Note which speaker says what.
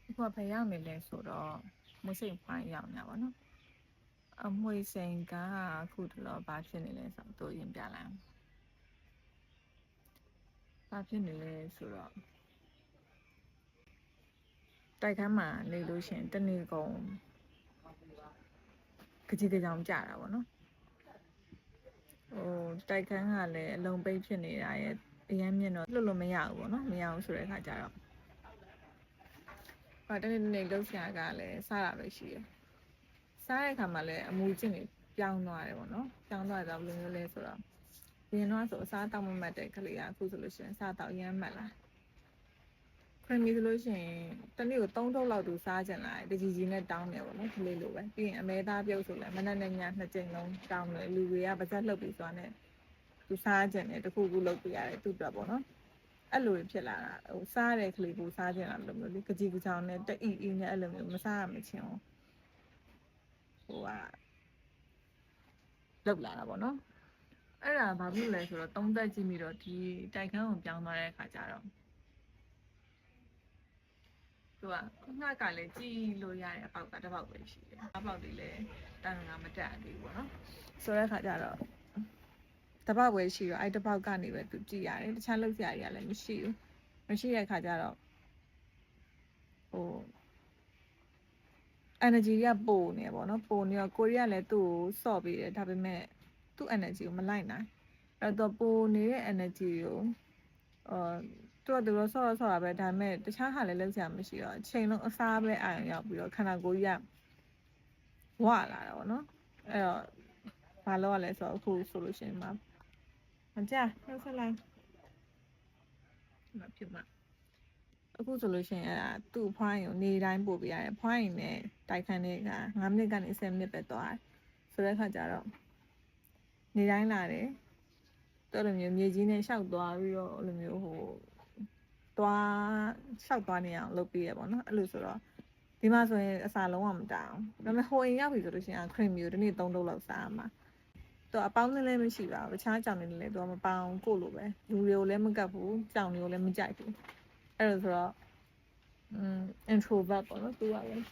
Speaker 1: အခုကဘယ်ရောက်နေလဲဆိုတော့မွေးစိန်ဖိုင်းရောက်နေပါတော့အမွေစိန်ကအခုတော့ဘာဖြစ်နေလဲဆိုတော့ရင်ပြလိုက်ဘာဖြစ်နေလဲဆိုတော့တိုက်ခန်းမှာနေလို့ရှင်တနေ့ကုန်ကြကြောင်ကြတာပေါ့နော်ဟိုတိုက်ခန်းကလည်းအလုံးပိတ်ဖြစ်နေတာရဲ့အရမ်းမြင့်တော့လွတ်လို့မရဘူးပေါ့နော်မရဘူးဆိုတဲ့အခါကျတော့တနေ့လှုပ်ရှားကလည်းစားတာပဲရှိတယ်စားတဲ့အခါမှာလည်းအမူအကျင့်တွေပြောင်းသွားတယ်ပေါ့နော်ပြောင်းသွားတာဘယ်လိုမျိုးလဲဆိုတော့ဒီတော့ဆိုအစားတောက်မမှတ်တဲ့ကလေးကအခုဆိုလို့ရှိရင်အစားတောက်ရမ်းမှတ်လာခရမီဆိုလို့ရှိရင်တနေ့ကို3ထုပ်လောက်သူစားကြလာတယ်တကြီးနဲ့တောင်းတယ်ပေါ့နော်ကလေးလိုပဲပြီးရင်အမဲသားပြုတ်ဆိုလဲမနက်နဲ့ည2ကြိမ်လုံးတောင်းတယ်လူတွေကပါဇက်လှုပ်ပြီးသွားနဲ့သူစားကြတယ်တခုခုလုပ်ပြရတယ်သူ့အတွက်ပေါ့နော်အဲ့လိုဖြစ်လာတာဟိုစားတဲ့ကလေးကိုစားကြတာလို့မျိုးလေကြည်ကြောင်နဲ့တအီနဲ့အဲ့လိုမျိုးမစားရမချင်းဟိုကလောက်လာတာပေါ့နော်အဲ့ဒါဘာဖြစ်လဲဆိုတော့သုံးသက်ကြည့်ပြီးတော့ဒီတိုက်ခန်းကိုပြောင်းသွားတဲ့အခါကျတော့သူကငှက်ကလည်းကြည့်လို့ရတဲ့အပေါက်ကတစ်ပေါက်ပဲရှိတယ်အပေါက်တွေလည်းတန်ငါမတက်သေးဘူးပေါ့နော်ဆိုတဲ့အခါကျတော့တစ်ပေါက်ပဲရှိတော့အဲ့တစ်ပေါက်ကနေပဲသူကြည့်ရတယ်တခြားလောက်စရာတွေကလည်းမရှိဘူးမရှိတဲ့အခါကျတော့ဟို energy ကပိုနေပေါ့နော်ပိုနေတော့ကိုရီးယားလည်းသူ့ကိုစော့ပေးတယ်ဒါပေမဲ့သူ့ energy ကိုမလိုက်နိုင်အဲ့တော့ပိုနေတဲ့ energy ကိုသူကစော့တာပဲဒါပေမဲ့တခြားဟာလည်းလောက်စရာမရှိတော့အချိန်လုံးအစားပဲအာရုံရောက်ပြီးတော့ခန္ဓာကိုယ်ကြီးကဝလာတာပေါ့နော်အဲ့တော့ဘာလို့ ရလဲဆိုတော့အခုဆိုလို့ရှိရင်မှာမကြနှုတ်ဆက်လိုက်မဖြစ်မှာအခုဆိုလို့ရှိရင်အဲ့ဒါသူ့ဖွားရင်ကိုနေတိုင်းပို့ပေးရတယ်ဖွားရင်နဲ့တိုက်ခန်းတွေက9မိနစ်ကနေ10မိနစ်ပဲသွားတယ်ဆိုတဲ့အခါကျတော့နေတိုင်းလာတယ်တော်လိုမျိုးမြေကြီးနဲ့ရှောက်သွားပြီးတော့အဲ့လိုမျိုးဟိုသွားရှောက်သွားနေအောင်လုပ်ပေးရပေါ့နော်အဲ့လိုဆိုတော့ဒီမှာဆိုရင်အစာလုံးဝမတောင်းဒါပေမဲ့ဟိုအိမ်ရောက်ပြီဆိုလို့ရှိရင်ခရစ်မျိုးဒီနေ့3တုပ်လောက်စားမှာတော့အပေါင်းလည်းမရှိပါဘူးတခြားကြောင်တွေလည်းတော့မပေါင်းကိုလိုပဲလူတွေကိုလည်းမကပ်ဘူးကြောင်တွေကိုလည်းမကြိုက်ဘူးအဲ့လိုဆိုတော့introvert ပေါ့နော်သူကလည်း